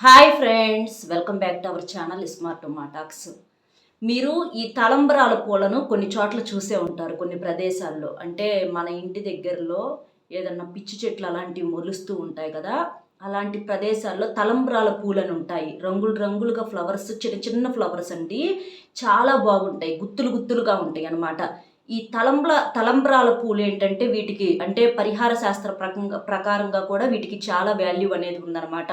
Hi friends, welcome back to our channel smart talks. మీరు ఈ తలంబ్రాల పూలను కొన్ని చోట్ల చూసే ఉంటారు, కొన్ని ప్రదేశాల్లో. అంటే మన ఇంటి దగ్గరలో ఏదన్నా పిచ్చి చెట్లు అలాంటివి మొలుస్తూ ఉంటాయి కదా. అలాంటి ప్రదేశాల్లో తలంబ్రాల పూలను ఉంటాయి. రంగులు రంగులుగా ఫ్లవర్స్, చిన్న చిన్న ఫ్లవర్స్ అండి. చాలా బాగుంటాయి, గుత్తులు గుత్తులుగా ఉంటాయి అన్నమాట. ఈ తలంబ్రాల పూలు ఏంటంటే వీటికి అంటే పరిహార శాస్త్ర ప్రకారంగా కూడా వీటికి చాలా వాల్యూ అనేది ఉందన్నమాట.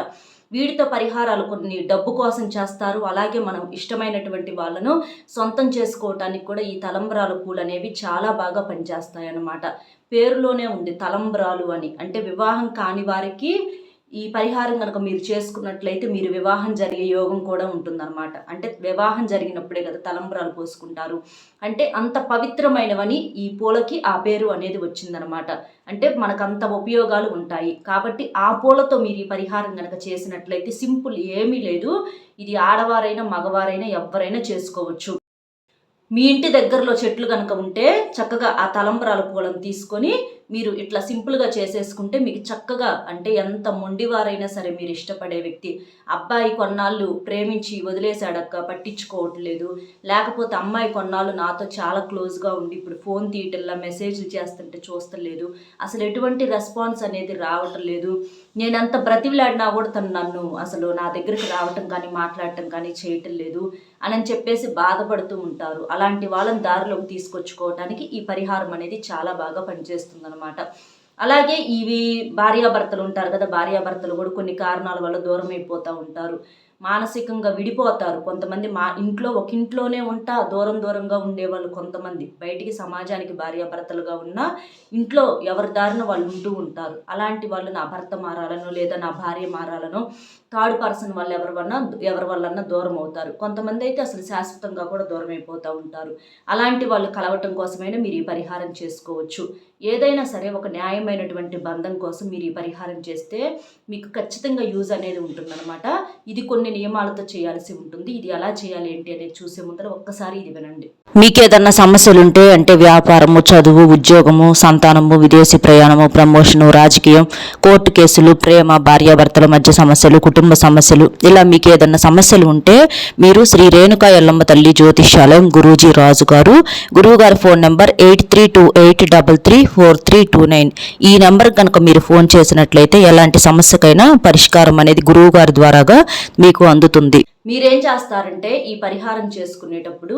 వీటితో పరిహారాలు కొన్ని డబ్బు కోసం చేస్తారు. అలాగే మనం ఇష్టమైనటువంటి వాళ్ళను సొంతం చేసుకోవటానికి కూడా ఈ తలంబ్రాల పూలు అనేవి చాలా బాగా పనిచేస్తాయి అన్నమాట. పేరులోనే ఉంది తలంబ్రాలు అని. అంటే వివాహం కాని వారికి ఈ పరిహారం కనుక మీరు చేసుకున్నట్లయితే మీరు వివాహం జరిగే యోగం కూడా ఉంటుందన్నమాట. అంటే వివాహం జరిగినప్పుడే కదా తలంబ్రాలు పోసుకుంటారు. అంటే అంత పవిత్రమైనవని ఈ పూలకి ఆ పేరు అనేది వచ్చిందనమాట. అంటే మనకు అంత ఉపయోగాలు ఉంటాయి కాబట్టి ఆ పూలతో మీరు ఈ పరిహారం కనుక చేసినట్లయితే సింపుల్, ఏమీ లేదు. ఇది ఆడవారైనా మగవారైనా ఎవరైనా చేసుకోవచ్చు. మీ ఇంటి దగ్గరలో చెట్లు కనుక ఉంటే చక్కగా ఆ తలంబ్రాల పూలను తీసుకొని మీరు ఇట్లా సింపుల్గా చేసేసుకుంటే మీకు చక్కగా, అంటే ఎంత మొండివారైనా సరే మీరు ఇష్టపడే వ్యక్తి, అబ్బాయి కొన్నాళ్ళు ప్రేమించి వదిలేశాడక్క పట్టించుకోవట్లేదు, లేకపోతే అమ్మాయి కొన్నాళ్ళు నాతో చాలా క్లోజ్గా ఉండి ఇప్పుడు ఫోన్ తీయటంలా మెసేజ్లు చేస్తుంటే చూస్తలేదు, అసలు ఎటువంటి రెస్పాన్స్ అనేది రావటం లేదు, నేనంత బ్రతివిలాడినా కూడా తను నన్ను అసలు నా దగ్గరికి రావటం కానీ మాట్లాడటం కానీ చేయటం లేదు అని చెప్పేసి బాధపడుతూ ఉంటారు. అలాంటి వాళ్ళని దారిలోకి తీసుకొచ్చుకోవడానికి ఈ పరిహారం అనేది చాలా బాగా పనిచేస్తుంది అనమాట. అలాగే ఇవి భార్యాభర్తలు ఉంటారు కదా, భార్యాభర్తలు కూడా కొన్ని కారణాల వల్ల దూరం అయిపోతూ ఉంటారు, మానసికంగా విడిపోతారు. కొంతమంది మా ఇంట్లో ఒక ఇంట్లోనే ఉంటా దూరం దూరంగా ఉండేవాళ్ళు, కొంతమంది బయటికి సమాజానికి భార్యాభర్తలుగా ఉన్నా ఇంట్లో ఎవరి దారిన వాళ్ళు ఉంటూ ఉంటారు. అలాంటి వాళ్ళు నా భర్త మారాలనో లేదా నా భార్య మారాలనో థర్డ్ పర్సన్ వాళ్ళు ఎవరి వల్లన్నా దూరం అవుతారు. కొంతమంది అయితే అసలు శాశ్వతంగా కూడా దూరం అయిపోతూ ఉంటారు. అలాంటి వాళ్ళు కలవటం కోసమైనా మీరు ఈ పరిహారం చేసుకోవచ్చు. ఏదైనా సరే ఒక న్యాయమైనటువంటి బంధం కోసం మీరు ఈ పరిహారం చేస్తే మీకు ఖచ్చితంగా యూజ్ అనేది ఉంటుందన్నమాట. ఇది కొన్ని నియమాలతో చేయాల్సి ఉంటుంది. ఇది ఎలా చేయాలి ఏంటి అనేది చూసే ముందర ఒక్కసారి ఇది వినండి. మీకు ఏదన్నా సమస్యలు ఉంటే, అంటే వ్యాపారము, చదువు, ఉద్యోగము, సంతానము, విదేశీ ప్రయాణము, ప్రమోషను, రాజకీయం, కోర్టు కేసులు, ప్రేమ, భార్యాభర్తల మధ్య సమస్యలు, కుటుంబ సమస్యలు, ఇలా మీకు ఏదన్నా సమస్యలు ఉంటే మీరు శ్రీ రేణుకా ఎల్లమ్మ తల్లి జ్యోతిష్యాలయం గురూజీ రాజు గారు, గురువు గారి ఫోన్ నెంబర్ 8328334329. ఈ నెంబర్ కనుక మీరు ఫోన్ చేసినట్లయితే ఎలాంటి సమస్యకైనా పరిష్కారం అనేది గురువు గారి ద్వారాగా మీకు అందుతుంది. మీరేం చేస్తారంటే ఈ పరిహారం చేసుకునేటప్పుడు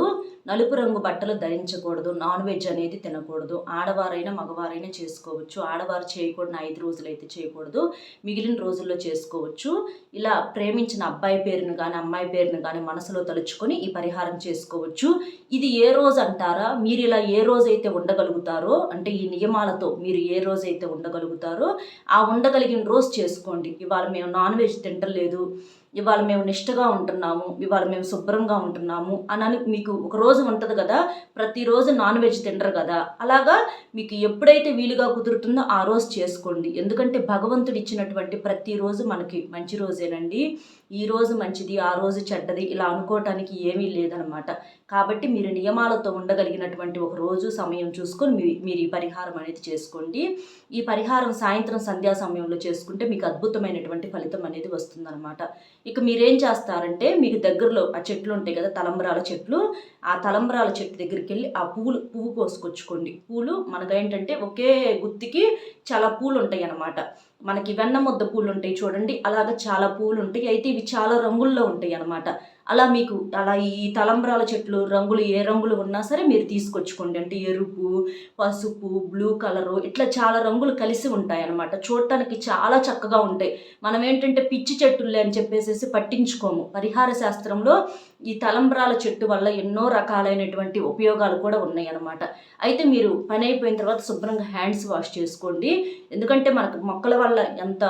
నలుపు రంగు బట్టలు ధరించకూడదు, నాన్ వెజ్ అనేది తినకూడదు. ఆడవారైనా మగవారైనా చేసుకోవచ్చు. ఆడవారు చేయకూడని 5 రోజులు అయితే చేయకూడదు, మిగిలిన రోజుల్లో చేసుకోవచ్చు. ఇలా ప్రేమించిన అబ్బాయి పేరును కానీ అమ్మాయి పేరును కానీ మనసులో తలుచుకొని ఈ పరిహారం చేసుకోవచ్చు. ఇది ఏ రోజు అంటారా, మీరు ఇలా ఏ రోజైతే ఉండగలుగుతారో, అంటే ఈ నియమాలతో మీరు ఏ రోజైతే ఉండగలుగుతారో ఆ ఉండగలిగిన రోజు చేసుకోండి. ఇవాళ మేము నాన్ వెజ్ తింటలేదు, ఇవాళ మేము నిష్టగా ఉంటున్నాము, ఇవాళ మేము శుభ్రంగా ఉంటున్నాము అని మీకు ఒక రోజు ఉంటుంది కదా. ప్రతిరోజు నాన్ వెజ్ తినరు కదా, అలాగా మీకు ఎప్పుడైతే వీలుగా కుదురుతుందో ఆ రోజు చేసుకోండి. ఎందుకంటే భగవంతుడు ఇచ్చినటువంటి ప్రతిరోజు మనకి మంచి రోజేనండి. ఈ రోజు మంచిది, ఆ రోజు చెడ్డది ఇలా అనుకోవటానికి ఏమీ లేదనమాట. కాబట్టి మీరు నియమాలతో ఉండగలిగినటువంటి ఒక రోజు సమయం చూసుకొని మీరు ఈ పరిహారం అనేది చేసుకోండి. ఈ పరిహారం సాయంత్రం సంధ్యా సమయంలో చేసుకుంటే మీకు అద్భుతమైనటువంటి ఫలితం అనేది వస్తుందన్నమాట. ఇక మీరేం చేస్తారంటే మీకు దగ్గరలో ఆ చెట్లు ఉంటాయి కదా, తలంబ్రాల చెట్లు, ఆ తలంబ్రాల చెట్టు దగ్గరికి వెళ్ళి ఆ పువ్వు కోసుకొచ్చుకోండి. పూలు మనకేంటంటే ఒకే గుత్తికి చాలా పూలు ఉంటాయి అన్నమాట. మనకి వెన్న ముద్ద పూలు ఉంటాయి చూడండి, అలాగ చాలా పూలు ఉంటాయి. అయితే ఇవి చాలా రంగుల్లో ఉంటాయి అన్నమాట. అలా ఈ తలంబ్రాల చెట్లు రంగులు ఏ రంగులు ఉన్నా సరే మీరు తీసుకొచ్చుకోండి. అంటే ఎరుపు, పసుపు, బ్లూ కలరు, ఇట్లా చాలా రంగులు కలిసి ఉంటాయి అన్నమాట. చూడటానికి చాలా చక్కగా ఉంటాయి. మనం ఏంటంటే పిచ్చి చెట్టులే అని చెప్పేసి పట్టించుకోము. పరిహార శాస్త్రంలో ఈ తలంబ్రాల చెట్టు వల్ల ఎన్నో రకాలైనటువంటి ఉపయోగాలు కూడా ఉన్నాయి అన్నమాట. అయితే మీరు పని అయిపోయిన తర్వాత శుభ్రంగా హ్యాండ్స్ వాష్ చేసుకోండి. ఎందుకంటే మనకు మొక్కల వల్ల ఎంత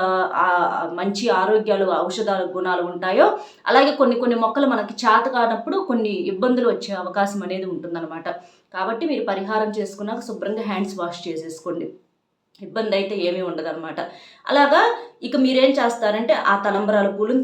మంచి ఆరోగ్యాలు, ఔషధాలు, గుణాలు ఉంటాయో అలాగే కొన్ని మొక్కలు మనకి చేత కానప్పుడు కొన్ని ఇబ్బందులు వచ్చే అవకాశం అనేది ఉంటుందన్నమాట. కాబట్టి మీరు పరిహారం చేసుకున్నాక శుభ్రంగా హ్యాండ్స్ వాష్ చేసేసుకోండి. ఇబ్బంది అయితే ఏమీ ఉండదన్నమాట. అలాగా ఇక మీరేం చేస్తారంటే ఆ తలంబరాల పూలను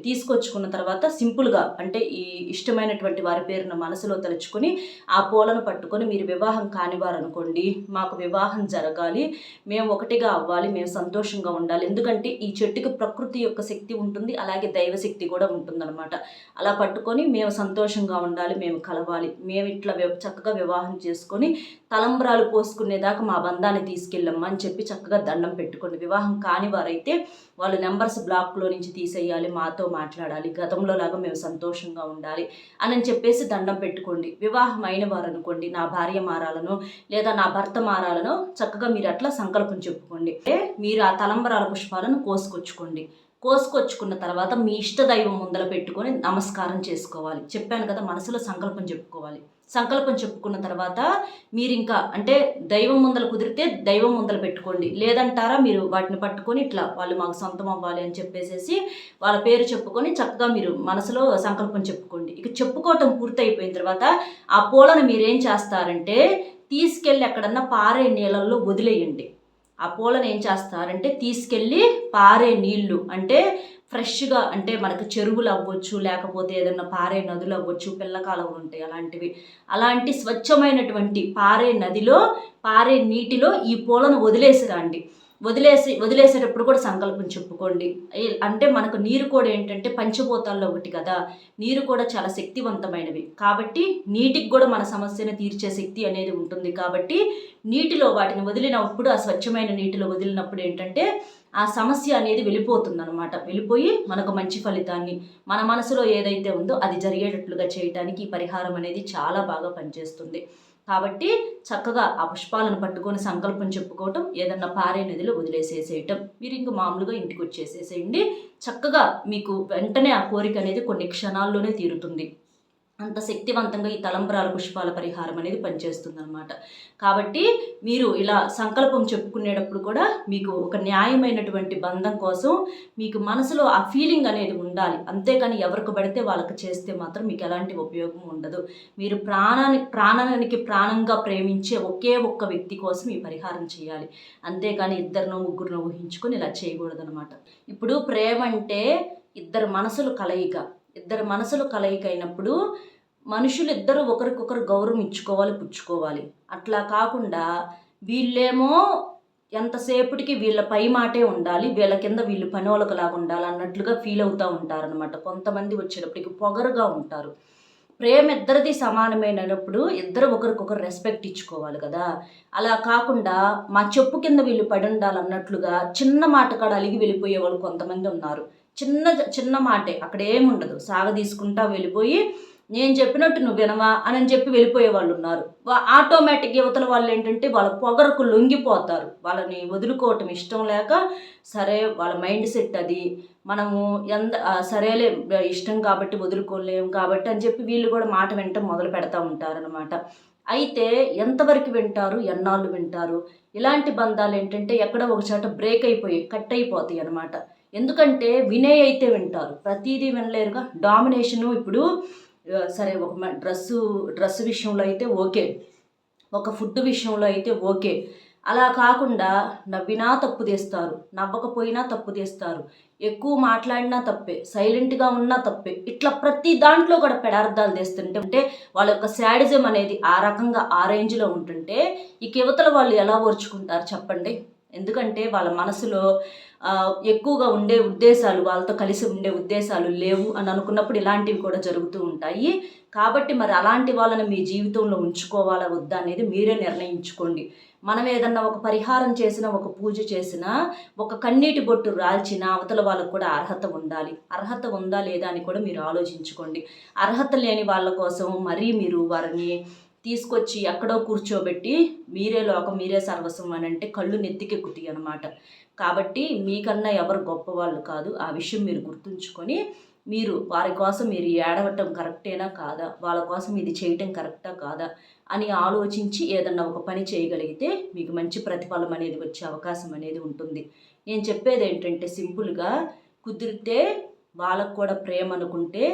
తీసుకొచ్చుకున్న తర్వాత సింపుల్గా అంటే ఈ ఇష్టమైనటువంటి వారి పేరును మనసులో తలుచుకొని ఆ పూలను పట్టుకొని, మీరు వివాహం కానివారనుకోండి, మాకు వివాహం జరగాలి, మేము ఒకటిగా అవ్వాలి, మేము సంతోషంగా ఉండాలి, ఎందుకంటే ఈ చెట్టుకి ప్రకృతి యొక్క శక్తి ఉంటుంది, అలాగే దైవశక్తి కూడా ఉంటుందన్నమాట. అలా పట్టుకొని మేము సంతోషంగా ఉండాలి, మేము కలవాలి, మేము ఇట్లా చక్కగా వివాహం చేసుకొని తలంబ్రాలు పోసుకునేదాకా మా బంధాన్ని తీసుకెళ్ళమ్మా అని చెప్పి చక్కగా దండం పెట్టుకోండి. వివాహం కాని వారైతే వాళ్ళు నెంబర్స్ బ్లాక్లో నుంచి తీసేయాలి, మాతో మాట్లాడాలి, గతంలో లాగా మేము సంతోషంగా ఉండాలి అని చెప్పేసి దండం పెట్టుకోండి. వివాహం అయిన వారు అనుకోండి, నా భార్య మారాలను లేదా నా భర్త మారాలను చక్కగా మీరు అట్లా సంకల్పం చెప్పుకోండి. మీరు ఆ తలంబరాల పుష్పాలను కోసుకొచ్చుకున్న తర్వాత మీ ఇష్ట దైవం ముందర పెట్టుకొని నమస్కారం చేసుకోవాలి. చెప్పాను కదా, మనసులో సంకల్పం చెప్పుకోవాలి. సంకల్పం చెప్పుకున్న తర్వాత మీరు ఇంకా అంటే దైవం ముందర కుదిరితే దైవం ముందర పెట్టుకోండి, లేదంటారా మీరు వాటిని పట్టుకొని ఇట్లా వాళ్ళు మాకు సొంతం అవ్వాలి అని చెప్పేసి వాళ్ళ పేరు చెప్పుకొని చక్కగా మీరు మనసులో సంకల్పం చెప్పుకోండి. ఇక చెప్పుకోవటం పూర్తయిపోయిన తర్వాత ఆ పూలను మీరేం చేస్తారంటే తీసుకెళ్ళి ఎక్కడన్నా పారే నీళ్ళల్లో వదిలేయండి. ఆ పూలను ఏం చేస్తారంటే తీసుకెళ్ళి పారే నీళ్లు అంటే ఫ్రెష్గా అంటే మనకు చెరువులు అవ్వచ్చు, లేకపోతే ఏదన్నా పారే నదులు అవ్వచ్చు, పిల్ల కాలువలు ఉంటాయి అలాంటి స్వచ్ఛమైనటువంటి పారే నదిలో పారే నీటిలో ఈ పూలను వదిలేసిరండి. వదిలేసేటప్పుడు కూడా సంకల్పం చెప్పుకోండి. అంటే మనకు నీరు కూడా ఏంటంటే పంచభూతాల్లో ఒకటి కదా, నీరు కూడా చాలా శక్తివంతమైనవి కాబట్టి నీటికి కూడా మన సమస్యను తీర్చే శక్తి అనేది ఉంటుంది. కాబట్టి నీటిలో వాటిని వదిలినప్పుడు, ఆ స్వచ్ఛమైన నీటిలో వదిలినప్పుడు ఏంటంటే ఆ సమస్య అనేది వెళ్ళిపోతుందన్నమాట. వెళ్ళిపోయి మనకు మంచి ఫలితాన్ని, మన మనసులో ఏదైతే ఉందో అది జరిగేటట్లుగా చేయడానికి ఈ పరిహారం అనేది చాలా బాగా పనిచేస్తుంది. కాబట్టి చక్కగా ఆ పుష్పాలను పట్టుకొని సంకల్పం చెప్పుకోవటం, ఏదన్నా పారే నదిలో వదిలేసేసేయటం, మీరు ఇంక మామూలుగా ఇంటికి వచ్చేసేసేయండి. చక్కగా మీకు వెంటనే ఆ కోరిక అనేది కొన్ని క్షణాల్లోనే తీరుతుంది. అంత శక్తివంతంగా ఈ తలంబ్రాల పుష్పాల పరిహారం అనేది పనిచేస్తుంది అనమాట. కాబట్టి మీరు ఇలా సంకల్పం చెప్పుకునేటప్పుడు కూడా మీకు ఒక న్యాయమైనటువంటి బంధం కోసం మీకు మనసులో ఆ ఫీలింగ్ అనేది ఉండాలి. అంతేకాని ఎవరికి పడితే వాళ్ళకి చేస్తే మాత్రం మీకు ఎలాంటి ఉపయోగం ఉండదు. మీరు ప్రాణానికి ప్రాణంగా ప్రేమించే ఒకే ఒక్క వ్యక్తి కోసం ఈ పరిహారం చేయాలి. అంతేకాని ఇద్దరినో ముగ్గురునో ఊహించుకొని ఇలా చేయకూడదు అనమాట. ఇప్పుడు ప్రేమ అంటే ఇద్దరు మనసులు కలయిక అయినప్పుడు మనుషులు ఇద్దరు ఒకరికొకరు గౌరవం ఇచ్చుకోవాలి, పుచ్చుకోవాలి. అట్లా కాకుండా వీళ్ళేమో ఎంతసేపటికి వీళ్ళ పై మాటే ఉండాలి, వీళ్ళ కింద వీళ్ళు పనోళ్ళకులాగా ఉండాలి అన్నట్లుగా ఫీల్ అవుతూ ఉంటారనమాట. కొంతమంది వచ్చేటప్పటికి పొగరుగా ఉంటారు. ప్రేమ ఇద్దరిది సమానమైనప్పుడు ఇద్దరు ఒకరికొకరు రెస్పెక్ట్ ఇచ్చుకోవాలి కదా. అలా కాకుండా మా చెప్పు కింద వీళ్ళు పడి ఉండాలన్నట్లుగా చిన్న మాట కాడ అలిగి వెళ్ళిపోయే వాళ్ళు కొంతమంది ఉన్నారు. చిన్న మాటే అక్కడ ఏముండదు, సాగదీసుకుంటా వెళ్ళిపోయి నేను చెప్పినట్టు నువ్వు వినవా అని చెప్పి వెళ్ళిపోయే వాళ్ళు ఉన్నారు. ఆటోమేటిక్ యువతల వాళ్ళు ఏంటంటే వాళ్ళ పొగరకు లొంగిపోతారు. వాళ్ళని వదులుకోవటం ఇష్టం లేక, సరే వాళ్ళ మైండ్ సెట్ అది, మనము సరేలే ఇష్టం కాబట్టి వదులుకోలేము కాబట్టి అని చెప్పి వీళ్ళు కూడా మాట వినటం మొదలు పెడతా ఉంటారనమాట. అయితే ఎంతవరకు వింటారు, ఎన్నాళ్ళు వింటారు? ఇలాంటి బంధాలు ఏంటంటే ఎక్కడో ఒక చోట బ్రేక్ అయిపోయి కట్ అయిపోతాయి అనమాట. ఎందుకంటే వినే అయితే వింటారు, ప్రతిదీ వినలేరుగా. డామినేషను ఇప్పుడు సరే ఒక డ్రెస్సు విషయంలో అయితే ఓకే, ఒక ఫుడ్ విషయంలో అయితే ఓకే. అలా కాకుండా నవ్వినా తప్పు తీస్తారు, నవ్వకపోయినా తప్పు తీస్తారు, ఎక్కువ మాట్లాడినా తప్పే, సైలెంట్గా ఉన్నా తప్పే. ఇట్లా ప్రతి దాంట్లో కూడా పెడార్థాలు తీస్తుంటే వాళ్ళ యొక్క శాడిజం అనేది ఆ రకంగా ఆ రేంజ్లో ఉంటుంటే ఈ యువతల వాళ్ళు ఎలా ఓర్చుకుంటారు చెప్పండి? ఎందుకంటే వాళ్ళ మనసులో ఎక్కువగా ఉండే ఉద్దేశాలు, వాళ్ళతో కలిసి ఉండే ఉద్దేశాలు లేవు అని అనుకున్నప్పుడు ఇలాంటివి కూడా జరుగుతూ ఉంటాయి. కాబట్టి మరి అలాంటి వాళ్ళని మీ జీవితంలో ఉంచుకోవాలా వద్దా అనేది మీరే నిర్ణయించుకోండి. మనం ఏదన్నా ఒక పరిహారం చేసినా, ఒక పూజ చేసినా, ఒక కన్నీటి బొట్టు రాల్చిన అవతల వాళ్ళకు కూడా అర్హత ఉండాలి. అర్హత ఉందా లేదా అని కూడా మీరు ఆలోచించుకోండి. అర్హత లేని వాళ్ళ కోసం మరీ మీరు వారిని తీసుకొచ్చి ఎక్కడో కూర్చోబెట్టి మీరే లోకం మీరే సర్వస్వం అని అంటే కళ్ళు నెత్తికెక్కుతాయి అన్నమాట. కాబట్టి మీకన్నా ఎవరు గొప్పవాళ్ళు కాదు. ఆ విషయం మీరు గుర్తుంచుకొని మీరు వారి కోసం మీరు ఏడవటం కరెక్టేనా కాదా, వాళ్ళ కోసం ఇది చేయటం కరెక్టా కాదా అని ఆలోచించి ఏదన్నా ఒక పని చేయగలిగితే మీకు మంచి ప్రతిఫలం అనేది వచ్చే అవకాశం అనేది ఉంటుంది. నేను చెప్పేది ఏంటంటే సింపుల్గా కుదిరితే వాళ్ళకు కూడా ప్రేమ అనుకుంటే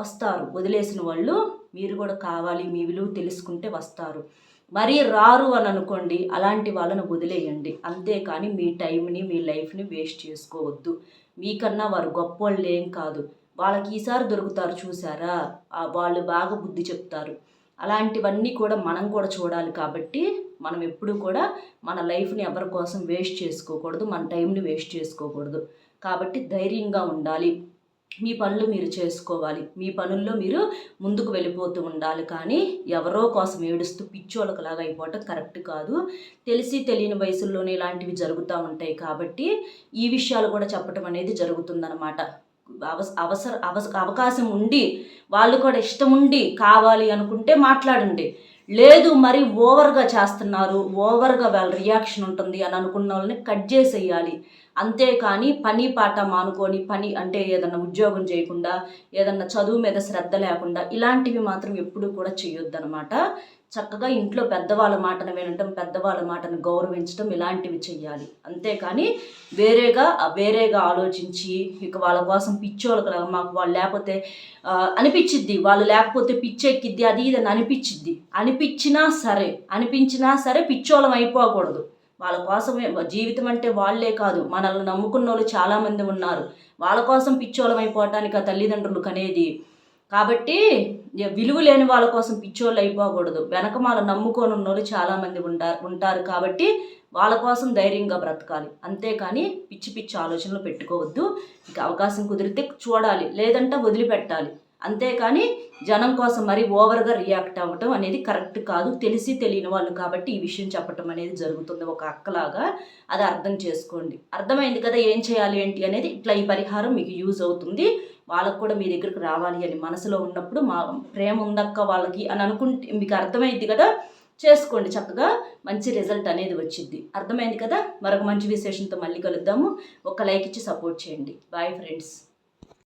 వస్తారు. వదిలేసిన వాళ్ళు మీరు కూడా కావాలి, మీ విలువ తెలుసుకుంటే వస్తారు. మరీ రారు అని అనుకోండి, అలాంటి వాళ్ళను వదిలేయండి. అంతేకాని మీ టైంని మీ లైఫ్ని వేస్ట్ చేసుకోవద్దు. మీకన్నా వారు గొప్పోళ్ళు ఏం కాదు. వాళ్ళకి ఈసారి దొరుకుతారు చూసారా, వాళ్ళు బాగా బుద్ధి చెప్తారు. అలాంటివన్నీ కూడా మనం కూడా చూడాలి. కాబట్టి మనం ఎప్పుడూ కూడా మన లైఫ్ని ఎవరి కోసం వేస్ట్ చేసుకోకూడదు, మన టైంని వేస్ట్ చేసుకోకూడదు. కాబట్టి ధైర్యంగా ఉండాలి. మీ పనులు మీరు చేసుకోవాలి. మీ పనుల్లో మీరు ముందుకు వెళ్ళిపోతూ ఉండాలి. కానీ ఎవరో కోసం ఏడుస్తూ పిచ్చోళ్ళకలాగా అయిపోవటం కరెక్ట్ కాదు. తెలిసి తెలియని వయసుల్లోనే ఇలాంటివి జరుగుతూ ఉంటాయి. కాబట్టి ఈ విషయాలు కూడా చెప్పటం అనేది జరుగుతుందన్నమాట. అవకాశం ఉండి వాళ్ళు కూడా ఇష్టం ఉండి కావాలి అనుకుంటే మాట్లాడండి. లేదు మరి ఓవర్గా చేస్తున్నారు, ఓవర్గా వాళ్ళ రియాక్షన్ ఉంటుంది అని అనుకున్న వాళ్ళని కట్ చేసేయాలి. అంతేకాని పని పాట మానుకొని పని అంటే ఏదన్నా ఉద్యోగం చేయకుండా, ఏదన్నా చదువు మీద శ్రద్ధ లేకుండా ఇలాంటివి మాత్రం ఎప్పుడూ కూడా చేయొద్దనమాట. చక్కగా ఇంట్లో పెద్దవాళ్ళ మాటను వినటం, పెద్దవాళ్ళ మాటను గౌరవించడం ఇలాంటివి చెయ్యాలి. అంతేకాని వేరేగా ఆలోచించి ఇక వాళ్ళ కోసం పిచ్చోళ్ళకి మాకు వాళ్ళు లేకపోతే అనిపించిద్ది, వాళ్ళు లేకపోతే పిచ్చెక్కిద్ది, అది ఇది అని అనిపించినా సరే పిచ్చోళం అయిపోకూడదు. వాళ్ళ కోసమే జీవితం అంటే వాళ్ళే కాదు, మనల్ని నమ్ముకున్న వాళ్ళు చాలామంది ఉన్నారు. వాళ్ళ కోసం పిచ్చోళం అయిపోవటానికి ఆ తల్లిదండ్రులు కనేది. కాబట్టి విలువ లేని వాళ్ళ కోసం పిచ్చోళ్ళు అయిపోకూడదు. వెనకమాల నమ్ముకొని ఉన్నోళ్ళు చాలామంది ఉంటారు. కాబట్టి వాళ్ళ కోసం ధైర్యంగా బ్రతకాలి. అంతేకాని పిచ్చి ఆలోచనలు పెట్టుకోవద్దు. ఇక అవకాశం కుదిరితే చూడాలి, లేదంటే వదిలిపెట్టాలి. అంతేకాని జనం కోసం మరీ ఓవర్గా రియాక్ట్ అవ్వటం అనేది కరెక్ట్ కాదు. తెలిసి తెలియని వాళ్ళు కాబట్టి ఈ విషయం చెప్పటం అనేది జరుగుతుంది ఒక అక్కలాగా. అది అర్థం చేసుకోండి. అర్థమైంది కదా ఏం చేయాలి ఏంటి అనేది. ఇట్లా ఈ పరిహారం మీకు యూజ్ అవుతుంది. వాళ్ళకు కూడా మీ దగ్గరకు రావాలి అని మనసులో ఉన్నప్పుడు మా ప్రేమ ఉందక్క వాళ్ళకి అని అనుకుంటే మీకు అర్థమైంది కదా, చేసుకోండి. చక్కగా మంచి రిజల్ట్ అనేది వచ్చింది. అర్థమైంది కదా. మరొక మంచి విశేషంతో మళ్ళీ కలుద్దాము. ఒక లైక్ ఇచ్చి సపోర్ట్ చేయండి. Bye friends.